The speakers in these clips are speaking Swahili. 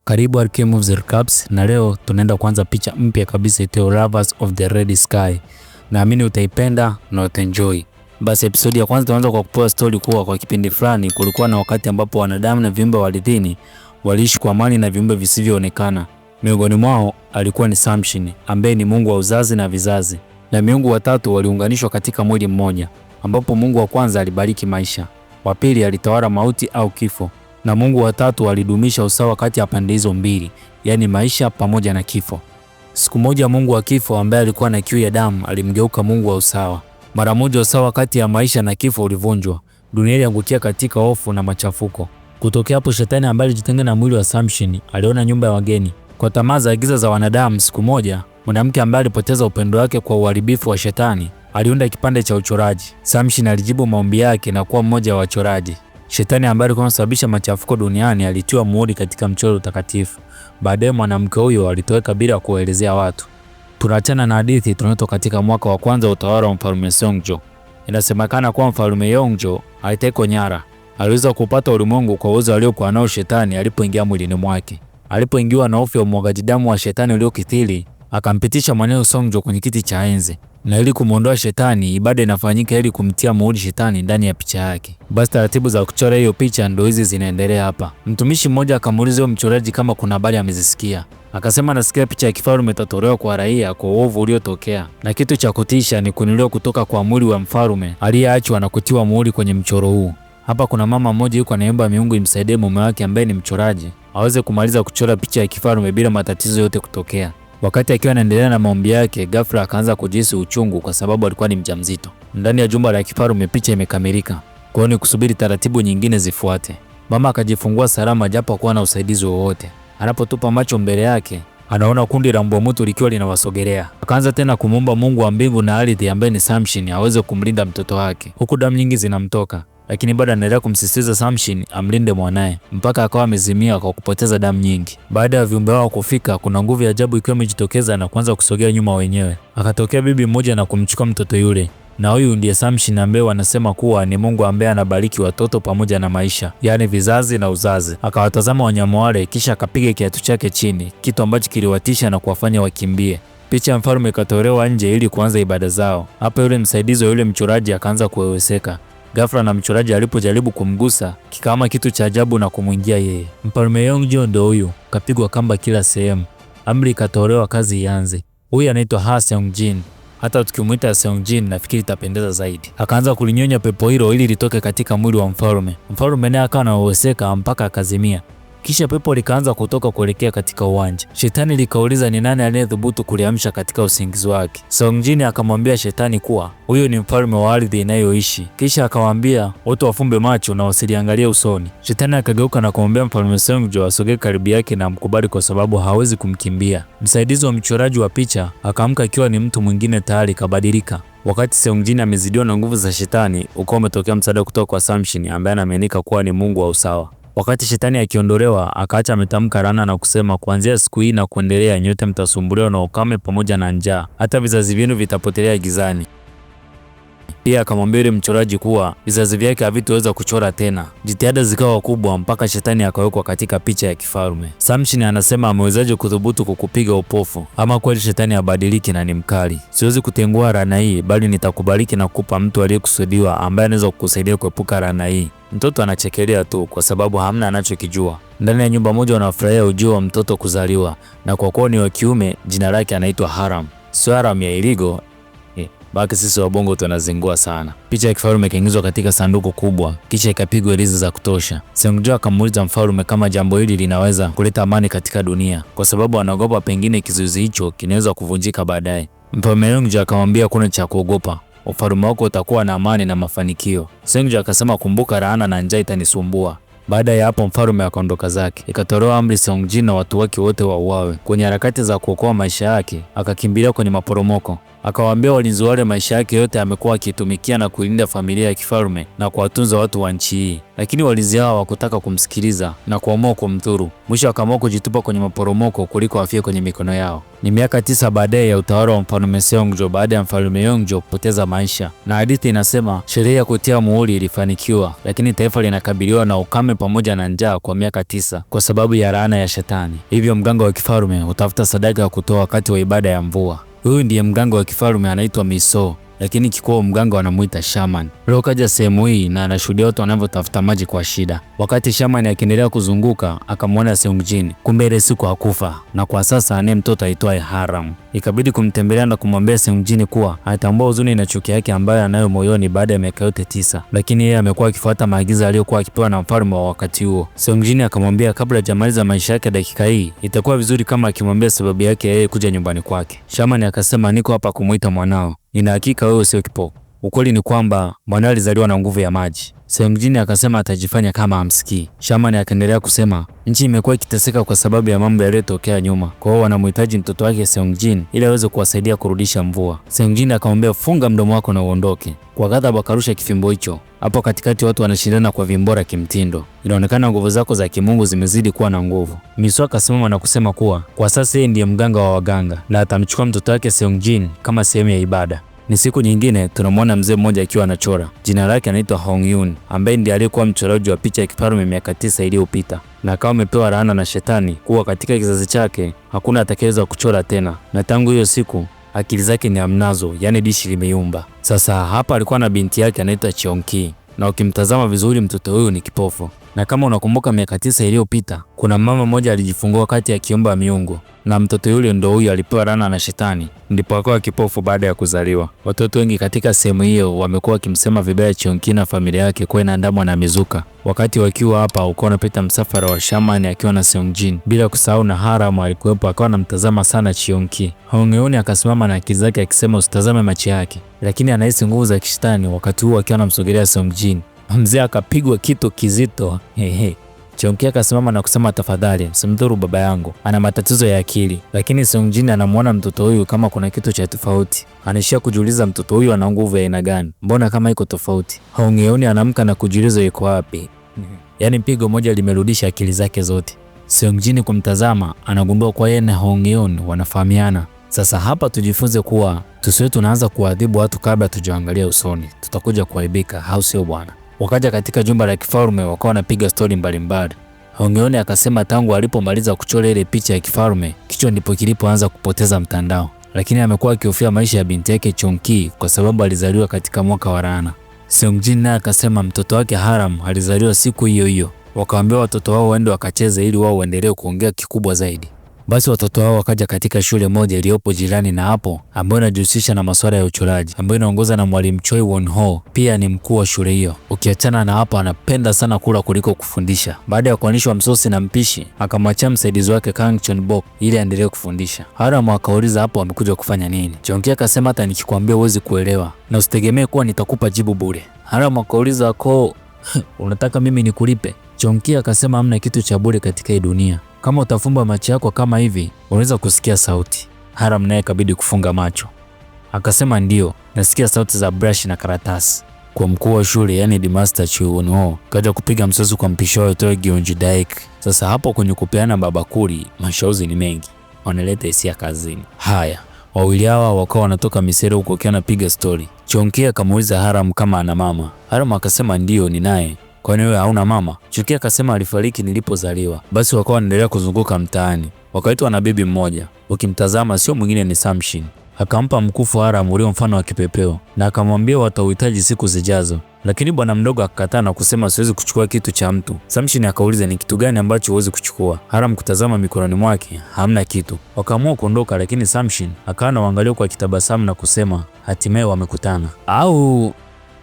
Karibu Alchemy of the Recaps, na leo tunaenda kuanza picha mpya kabisa itayo Lovers of the Red Sky. Naamini utaipenda na utaenjoy. Basi episode ya kwanza tunaanza kwa kupoa story kuwa kwa kipindi fulani kulikuwa na wakati ambapo wanadamu na viumbe wa ardhini waliishi kwa amani na viumbe visivyoonekana. Miongoni mwao alikuwa ni Samson, ambaye ni mungu wa uzazi na vizazi. Na miungu watatu waliunganishwa katika mwili mmoja, ambapo mungu wa kwanza alibariki maisha, wa pili alitawala mauti au kifo, na mungu wa tatu alidumisha usawa kati ya pande hizo mbili, yani maisha pamoja na kifo. Siku moja mungu wa kifo ambaye alikuwa na kiu ya damu alimgeuka mungu wa usawa. Mara moja usawa kati ya maisha na kifo ulivunjwa. Dunia iliangukia katika hofu na machafuko. Kutokea hapo shetani ambaye alijitenga na mwili wa Samson aliona nyumba ya wageni. Kwa tamaa za giza za wanadamu, siku moja mwanamke ambaye alipoteza upendo wake kwa uharibifu wa shetani aliunda kipande cha uchoraji. Samson alijibu maombi yake na kuwa mmoja wa wachoraji. Shetani ambaye alikuwa anasababisha machafuko duniani alitiwa muhuri katika mchoro utakatifu. Baadaye mwanamke huyo alitoweka bila kuelezea watu. Tunaachana na hadithi tunayotoka katika mwaka wa kwanza wa utawala wa mfalme Seongjo. Inasemekana kuwa mfalme Yeongjo alitekwa nyara. Aliweza kupata ulimwengu kwa uwezo aliokuwa nao shetani alipoingia mwilini mwake. Alipoingiwa na hofu ya umwagaji damu wa shetani uliokithiri, akampitisha mwanae Seongjo kwenye kiti cha enzi. Na ili kumuondoa shetani, ibada inafanyika ili kumtia muhuri shetani ndani ya picha yake. Basi taratibu za kuchora hiyo picha ndio hizi zinaendelea hapa. Mtumishi mmoja akamuuliza huyo mchoraji kama kuna habari amezisikia. Akasema nasikia picha ya kifalme itatolewa kwa raia kwa uovu uliotokea, na kitu cha kutisha ni kuinuliwa kutoka kwa mwili wa mfalme aliyeachwa na kutiwa muhuri kwenye mchoro huu. Hapa kuna mama mmoja yuko anaomba miungu imsaidie mume wake ambaye ni mchoraji aweze kumaliza kuchora picha ya kifalme bila matatizo yote kutokea. Wakati akiwa anaendelea na maombi yake, ghafla akaanza kujihisi uchungu kwa sababu alikuwa ni mjamzito. Ndani ya jumba la kifalme picha imekamilika. Kwa hiyo ni kusubiri taratibu nyingine zifuate. Mama akajifungua salama japo hakuwa na usaidizi wowote. Anapotupa macho mbele yake, anaona kundi la mbwa mwitu likiwa linawasogelea. Akaanza tena kumwomba Mungu wa mbingu na ardhi ambaye ni Samson aweze kumlinda mtoto wake. Huku damu nyingi zinamtoka, lakini bado anaendelea kumsisitiza Samson amlinde mwanae mpaka akawa amezimia kwa kupoteza damu nyingi. Baada ya viumbe wao kufika, kuna nguvu ya ajabu ikiwa imejitokeza na kuanza kusogea nyuma wenyewe. Akatokea bibi mmoja na kumchukua mtoto yule. Na huyu ndiye Samson ambaye wanasema kuwa ni Mungu ambaye anabariki watoto pamoja na maisha, yani vizazi na uzazi. Akawatazama wanyama wale kisha akapiga kiatu chake chini, kitu ambacho kiliwatisha na kuwafanya wakimbie. Picha ya mfalme ikatolewa nje ili kuanza ibada zao. Hapa yule msaidizi wa yule mchoraji akaanza kuweweseka. Ghafla na mchoraji alipojaribu kumgusa, kikama kitu cha ajabu na kumwingia yeye. Mfalme Yeongjo ndo huyu, kapigwa kamba kila sehemu. Amri ikatolewa kazi ianze. Huyu anaitwa Ha Seong-jin. Hata tukimuita Seong-jin nafikiri itapendeza zaidi. Akaanza kulinyonya pepo hilo ili litoke katika mwili wa mfalme. Mfalme naye akawa anaweweseka mpaka akazimia. Kisha pepo likaanza kutoka kuelekea katika uwanja. Shetani likauliza ni nani anayedhubutu kuliamsha katika usingizi wake. Seong-jin akamwambia shetani kuwa huyo ni mfalme wa ardhi inayoishi. Kisha akawaambia wote wafumbe macho na wasiliangalia usoni. Shetani akageuka na kumwambia mfalme Seongjo asogee karibu yake na mkubali kwa sababu hawezi kumkimbia. Msaidizi wa mchoraji wa picha akaamka akiwa ni mtu mwingine tayari kabadilika. Wakati Seong-jin amezidiwa na nguvu za shetani, ukawa umetokea msaada kutoka kwa Samson ambaye anaaminika kuwa ni mungu wa usawa. Wakati shetani akiondolewa, akaacha ametamka laana na kusema kuanzia siku hii na kuendelea nyote mtasumbuliwa na ukame pamoja na njaa, hata vizazi vyenu vitapotelea gizani. Pia akamwambia yule mchoraji kuwa vizazi vyake havitaweza kuchora tena. Jitihada zikawa kubwa mpaka shetani akawekwa katika picha ya kifalme. Samson anasema amewezaje kudhubutu kukupiga upofu? Ama kweli shetani abadiliki na ni mkali. Siwezi kutengua laana hii, bali nitakubariki na kukupa mtu aliyekusudiwa ambaye anaweza kukusaidia kuepuka laana hii. Mtoto anachekelea tu kwa sababu hamna anachokijua. Ndani ya nyumba moja wanafurahia ujio wa mtoto kuzaliwa, na kwa kuwa ni wa kiume jina lake anaitwa Haram. Sio Haram ya iligo. Baki sisi wabongo tunazingua sana. Picha ya kifalme ikaingizwa katika sanduku kubwa, kisha ikapigwa hirizi za kutosha. Seongjo akamuuliza mfalme kama jambo hili linaweza kuleta amani katika dunia, kwa sababu anaogopa pengine kizuizi hicho kinaweza kuvunjika baadaye. Mfalme Yeongjo akamwambia kuna cha kuogopa, ufalme wako utakuwa na amani na mafanikio. Seongjo akasema kumbuka laana na njaa itanisumbua. Baada ya hapo mfalme akaondoka zake. Ikatolewa amri Seong-jin na watu wake wote wauawe. Kwenye harakati za kuokoa maisha yake, akakimbilia kwenye maporomoko. Akawaambia walinzi wale maisha yake yote amekuwa akitumikia na kuilinda familia ya kifalme na kuwatunza watu wa nchi hii, lakini walinzi hao hawakutaka kumsikiliza na kuamua kumdhuru. Mwisho akaamua kujitupa kwenye maporomoko kuliko afie kwenye mikono yao. Ni miaka 9 baadaye ya utawala wa mfalme Seongjo baada ya mfalme Yeongjo kupoteza maisha, na hadithi inasema sherehe ya kutia muhuri ilifanikiwa, lakini taifa linakabiliwa na ukame pamoja na njaa kwa miaka 9 kwa sababu ya laana ya shetani. Hivyo mganga wa kifalme utafuta sadaka ya kutoa wakati wa ibada ya mvua. Huyu ndiye mganga wa kifalme anaitwa Miso, lakini kikoo mganga wanamuita shaman. Leo kaja sehemu hii na anashuhudia watu wanavyotafuta maji kwa shida. Wakati shaman akiendelea kuzunguka, akamwona Seongjin. Kumbe ile siku hakufa, na kwa sasa anaye mtoto aitwaye Haram. Ikabidi kumtembelea na kumwambia Seongjin kuwa anatambua huzuni na chuki yake ambayo anayo moyoni baada ya miaka yote 9, lakini yeye amekuwa akifuata maagizo aliyokuwa akipewa na mfalme wa wakati huo. Seongjin akamwambia kabla hajamaliza maisha yake dakika hii, itakuwa vizuri kama akimwambia sababu yake yeye kuja nyumbani kwake. Shaman akasema, niko hapa kumuita mwanao. Nina hakika wewe sio kipofu. Ukweli ni kwamba mwanae alizaliwa na nguvu ya maji. Seongjin akasema atajifanya kama hamsikii. Shaman akaendelea kusema, nchi imekuwa ikiteseka kwa sababu ya mambo yaliyotokea nyuma. Kwa hiyo wanamhitaji mtoto wake Seongjin ili aweze kuwasaidia kurudisha mvua. Seongjin akamwambia, funga mdomo wako na uondoke. Kwa ghadhabu akarusha kifimbo hicho. Hapo katikati watu wanashindana kwa vimbora kimtindo. Inaonekana nguvu zako za kimungu zimezidi kuwa na nguvu. Miso akasimama na kusema kuwa kwa sasa yeye ndiye mganga wa waganga na atamchukua mtoto wake Seongjin kama sehemu ya ibada. Ni siku nyingine tunamwona mzee mmoja akiwa anachora. Jina lake anaitwa Hong Yun, ambaye ndiye aliyekuwa mchoraji wa picha ya kifalme miaka 9 iliyopita, na akawa amepewa laana na shetani kuwa katika kizazi chake hakuna atakayeweza kuchora tena, na tangu hiyo siku akili zake ni amnazo, yani dishi limeyumba. Sasa hapa alikuwa na binti yake anaitwa Cheonki, na ukimtazama vizuri mtoto huyu ni kipofu. Na kama unakumbuka miaka 9 iliyopita kuna mama mmoja alijifungua wakati akiomba miungu, na mtoto yule ndo huyu alipewa laana na shetani, ndipo akawa kipofu baada ya kuzaliwa. Watoto wengi katika sehemu hiyo wamekuwa wakimsema vibaya Cheonki na familia yake kwa inaandamwa na mizuka. Wakati wakiwa hapa uko unapita msafara wa shaman akiwa na Seongjin, bila kusahau na Haram alikuwepo, akawa anamtazama sana Cheonki. Hong Yun akasimama na akili zake akisema usitazame macho yake, lakini anahisi nguvu za kishetani wakati huo akiwa anamsogelea Seongjin. Mzee akapigwa kitu kizito. Cheonki akasimama na kusema, tafadhali msimdhuru baba yangu, ana matatizo ya akili. Lakini Seongjin anamuona mtoto huyu kama kuna kitu cha tofauti. Anaishia kujiuliza mtoto huyu ana nguvu ya aina gani? Mbona kama iko tofauti? Hong Yun anaamka na kujiuliza yuko wapi. Yaani pigo moja limerudisha akili zake zote. Seongjin kumtazama anagundua kwa yeye na Hong Yun wanafahamiana. Sasa hapa tujifunze kuwa tusiwe tunaanza kuadhibu watu kabla tujaangalia usoni, tutakuja kuaibika, au sio bwana? Wakaja katika jumba la kifalme wakawa wanapiga stori mbalimbali. Hong Yun akasema tangu alipomaliza kuchora ile picha ya kifalme, kichwa ndipo kilipoanza kupoteza mtandao, lakini amekuwa akihofia maisha ya binti yake Cheonki kwa sababu alizaliwa katika mwaka wa laana. Seongjin naye akasema mtoto wake Haram alizaliwa siku hiyo hiyo. Wakaambia watoto wao waende wakacheze ili wao waendelee kuongea kikubwa zaidi. Basi watoto wao wakaja katika shule moja iliyopo jirani na hapo ambayo inajihusisha na masuala ya uchoraji, ambayo inaongoza na mwalimu Choi Won-ho, pia ni mkuu wa shule hiyo. Ukiachana na hapo anapenda sana kula kuliko kufundisha. Baada ya kuanishwa msosi na mpishi, akamwachia msaidizi wake Kang Chon-bok ili aendelee kufundisha. Haram akauliza hapo amekuja kufanya nini? Cheonki akasema hata nikikwambia huwezi kuelewa na usitegemee kuwa nitakupa jibu bure. Haram akauliza ko unataka mimi nikulipe? Cheonki akasema hamna kitu cha bure katika hii dunia. Kama utafumba macho yako kama hivi, unaweza kusikia sauti. Haram naye kabidi kufunga macho. Akasema ndio, nasikia sauti za brush na karatasi. Kwa mkuu wa shule yani the master Choi Won-ho kaja kupiga msosi kwa mpishi wao Choi Gyeong-daek. Sasa hapo kwenye kupeana babakuli, mashauzi ni mengi. Wanaleta hisia kazini. Haya, wawili hawa wakawa wanatoka misere huko wakiwa wanapiga story. Cheonki akamuuliza Haram kama ana mama. Haram akasema ndio ni naye. Kwani wewe hauna mama? Cheonki akasema alifariki nilipozaliwa. Basi wakawa wanaendelea kuzunguka mtaani. Wakaitwa na bibi mmoja. Ukimtazama sio mwingine ni Samshin. Akampa mkufu Haram ulio mfano wa kipepeo na akamwambia watauhitaji siku zijazo. Lakini bwana mdogo akakataa na kusema siwezi kuchukua kitu cha mtu. Samshin akauliza ni kitu gani ambacho huwezi kuchukua? Haram kutazama mikononi mwake, hamna kitu. Wakaamua kuondoka, lakini Samshin akawa anaangalia kwa kitabasamu na kusema hatimaye wamekutana. Au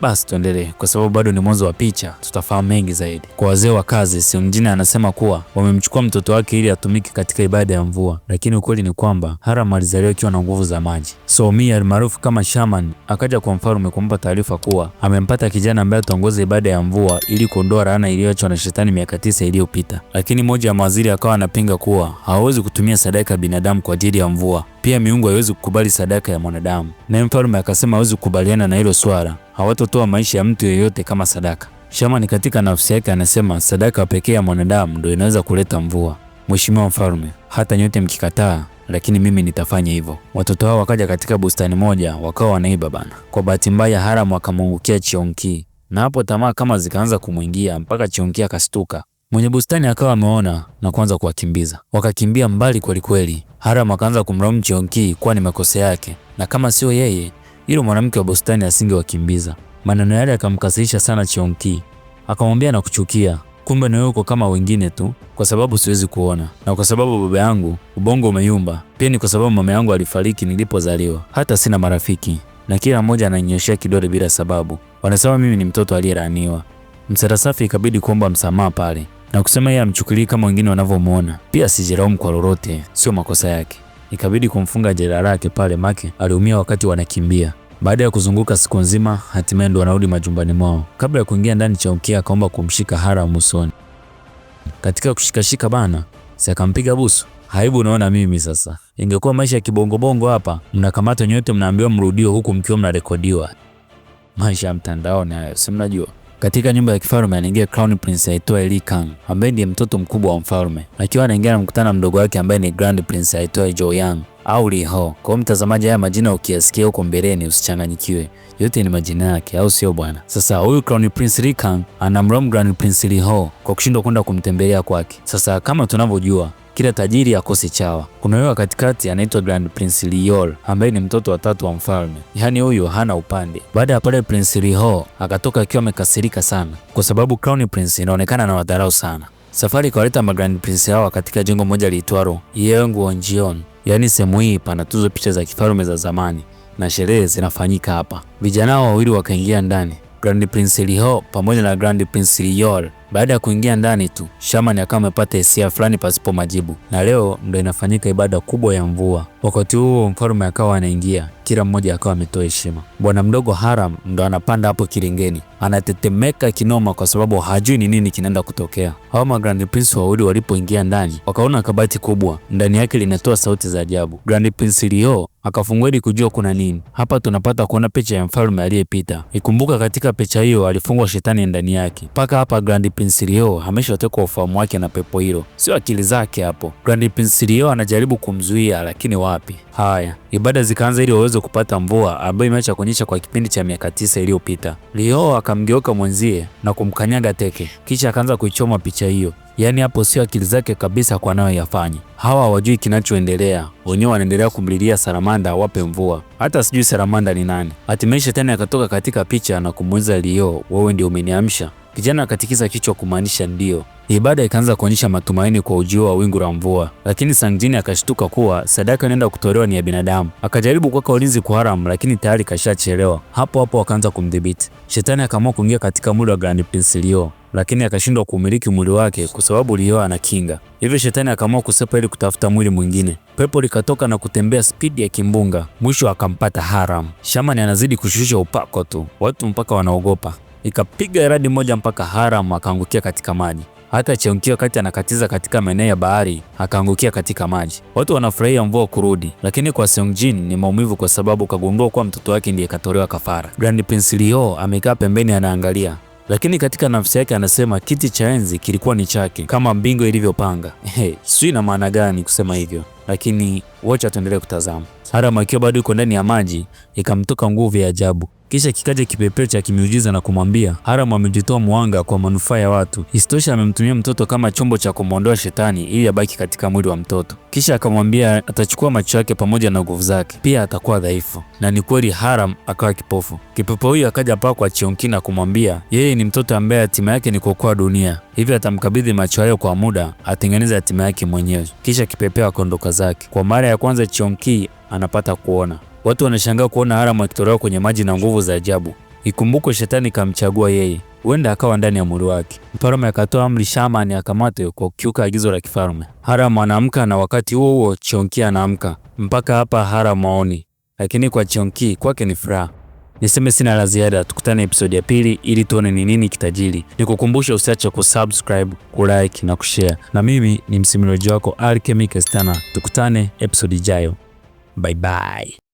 Basi tuendelee kwa sababu bado ni mwanzo wa picha, tutafahamu mengi zaidi. Kwa wazee wa kazi, Seung-jin anasema kuwa wamemchukua mtoto wake ili atumike katika ibada ya mvua, lakini ukweli ni kwamba Haram alizaliwa akiwa na nguvu za maji. So Mi almaarufu kama shaman akaja kwa mfalme kumpa taarifa kuwa amempata kijana ambaye ataongoza ibada ya mvua ili kuondoa laana iliyoachwa na shetani miaka 9 iliyopita. Lakini mmoja wa mawaziri akawa anapinga kuwa hawezi kutumia sadaka ya binadamu kwa ajili ya mvua. Pia miungu haiwezi kukubali sadaka ya mwanadamu. Naye mfalme akasema hawezi kukubaliana na hilo swala. Hawatotoa maisha ya mtu yeyote kama sadaka. Shaman katika nafsi yake anasema sadaka pekee ya mwanadamu ndio inaweza kuleta mvua. Mheshimiwa mfalme, hata nyote mkikataa, lakini mimi nitafanya hivyo. Watoto hao wakaja katika bustani moja wakawa wanaiba bana. Kwa bahati mbaya Haram akamungukia Cheonki. Na hapo tamaa kama zikaanza kumwingia mpaka Cheonki akastuka. Mwenye bustani akawa ameona na kuanza kuwakimbiza. Wakakimbia mbali kweli kweli. Haram akaanza kumlaumu Cheonki kwa ni makosa yake. Na kama sio yeye, yule mwanamke wa bustani asingewakimbiza. Maneno yale yakamkasirisha sana Cheonki. Akamwambia na kuchukia, kumbe na wewe uko kama wengine tu, kwa sababu siwezi kuona. Na kwa sababu baba yangu ubongo umeyumba. Pia ni kwa sababu mama yangu alifariki nilipozaliwa. Hata sina marafiki. Na kila mmoja ananyoshia kidole bila sababu. Wanasema mimi ni mtoto aliyelaaniwa. Msera Safi ikabidi kuomba msamaha pale. Na kusema yeye amchukulie kama wengine wanavyomuona. Pia sijilaumu kwa lolote, sio makosa yake. Ikabidi kumfunga jela lake pale make aliumia wakati wanakimbia. Baada ya kuzunguka siku nzima, hatimaye ndo wanarudi majumbani mwao. Kabla ya kuingia ndani, Cheonki akaomba kumshika Haram usoni. Katika kushikashika bana, si akampiga busu. Haibu unaona mimi sasa. Ingekuwa maisha ya kibongobongo hapa, mnakamatwa nyote mnaambiwa mrudio huku mkiwa mnarekodiwa. Maisha ya mtandaoni hayo, si mnajua. Katika nyumba ya kifalme anaingia Crown Prince aitwaye Lee Kang, ambaye ndiye mtoto mkubwa wa mfalme. Akiwa anaingia na mkutana mdogo wake ambaye ni Grand Prince aitwaye Jo-young au Lee Ho. Kwa mtazamaji, haya majina ukiyasikia huko mbeleni usichanganyikiwe. Yote ni majina yake, au sio bwana? Sasa huyu Crown Prince Lee Kang anamlaumu Grand Prince Lee Ho kwa kushindwa kwenda kumtembelea kwake. Sasa kama tunavyojua, kila tajiri akosi chawa. Kuna yule katikati anaitwa Grand Prince Lee Yol ambaye ni mtoto wa 3 wa mfalme. Yaani huyu hana upande. Baada ya pale Prince Lee Ho akatoka akiwa amekasirika sana kwa sababu Crown Prince inaonekana na wadharau sana. Safari ikawaleta Grand Prince hawa katika jengo moja liitwalo Yeonggwon. Yaani sehemu hii panatuzwa picha za kifalme za zamani na sherehe zinafanyika hapa. Vijana hao wawili wakaingia ndani. Grand Prince Lee Ho pamoja na Grand Prince Lee Yol. Baada ya kuingia ndani tu, shaman akawa amepata hisia fulani pasipo majibu. Na leo ndo inafanyika ibada kubwa ya mvua. Wakati huo mfalme akawa anaingia, kila mmoja akawa ametoa heshima. Bwana mdogo Haram ndo anapanda hapo kilingeni. Anatetemeka kinoma kwa sababu hajui ni nini kinaenda kutokea. Hao Grand Prince wawili walipoingia ndani, wakaona kabati kubwa, ndani yake linatoa sauti za ajabu. Grand Prince Lee Ho akafungua ili kujua kuna nini. Hapa tunapata kuona picha ya mfalme aliyepita. Ikumbuka katika picha hiyo alifungwa shetani ndani yake. Paka hapa Grand Prince Lee Ho ameshatekwa ufahamu wake na pepo hilo. Sio akili zake hapo. Grand Prince Lee Ho anajaribu kumzuia lakini wapi. Haya, ibada zikaanza ili waweze kupata mvua ambayo imeacha kunyesha kwa kipindi cha miaka 9 iliyopita. Lee Ho akamgeuka mwenzie na kumkanyaga teke. Kisha akaanza kuichoma picha hiyo. Yaani hapo sio akili zake kabisa kwa nayo yafanye. Hawa hawajui kinachoendelea. Wenyewe wanaendelea kumlilia Salamanda awape mvua. Hata sijui Salamanda ni nani. Hatimaye shetani akatoka katika picha na kumuuliza Lee Ho, wewe ndio umeniamsha? Kijana akatikiza kichwa kumaanisha ndio. Ibada ikaanza kuonyesha matumaini kwa ujio wa wingu la mvua, lakini Seung-jin akashtuka kuwa sadaka inaenda kutolewa ni ya binadamu. Akajaribu kuweka ulinzi kwa Haram lakini tayari kashachelewa. Hapo hapo akaanza kumdhibiti. Shetani akaamua kuingia katika mwili wa Grand Prince Lee Ho, lakini akashindwa kumiliki mwili wake kwa sababu Lee Ho ana kinga. Hivyo shetani akaamua kusepa ili kutafuta mwili mwingine. Pepo likatoka na kutembea spidi ya kimbunga. Mwisho akampata Haram. Shaman anazidi kushusha upako tu. Watu mpaka wanaogopa. Ikapiga radi moja mpaka Haram akaangukia katika maji. Hata Cheonki wakati anakatiza katika maeneo ya bahari akaangukia katika maji. Watu wanafurahia mvua kurudi, lakini kwa Seung-jin ni maumivu kwa sababu kagundua kuwa mtoto wake ndiye katolewa kafara. Grand Prince Lee Ho amekaa pembeni anaangalia. Lakini katika nafsi yake anasema kiti cha enzi kilikuwa ni chake kama mbingo ilivyopanga. Sio ina maana gani kusema hivyo, lakini wacha tuendelee kutazama. Haram akiwa bado yuko ndani ya maji ikamtoka nguvu ya ajabu. Kisha kikaja kipepeo cha kimiujiza na kumwambia Haram amejitoa mwanga kwa manufaa ya watu. Isitosha amemtumia mtoto kama chombo cha kumwondoa shetani ili abaki katika mwili wa mtoto. Kisha akamwambia atachukua macho yake pamoja na nguvu zake, pia atakuwa dhaifu. Na ni kweli Haram akawa kipofu. Kipepeo huyo akaja paa kwa Cheonki na kumwambia yeye ni mtoto ambaye hatima yake ni kuokoa dunia. Hivyo atamkabidhi macho hayo kwa muda atengeneze hatima yake mwenyewe. Kisha kipepeo akaondoka zake. Kwa mara ya kwanza Cheonki anapata kuona. Watu wanashangaa kuona Haram akitolewa kwenye maji na nguvu za ajabu. Ikumbukwe shetani kamchagua yeye, huenda akawa ndani ya mwili wake. Mfalme akatoa amri Shaman akamatwe kwa kukiuka agizo la kifalme. Haram anaamka na wakati huo huo Chionki anaamka. Mpaka hapa Haram maoni, lakini kwa Chionki kwake ni furaha. Niseme sina la ziada, tukutane episode ya pili ili tuone ni nini kitajiri. Nikukumbusha usiache kusubscribe, kulike na kushare. Na mimi ni msimulizi wako Alchemy Kestana. Tukutane episode ijayo. Bye bye.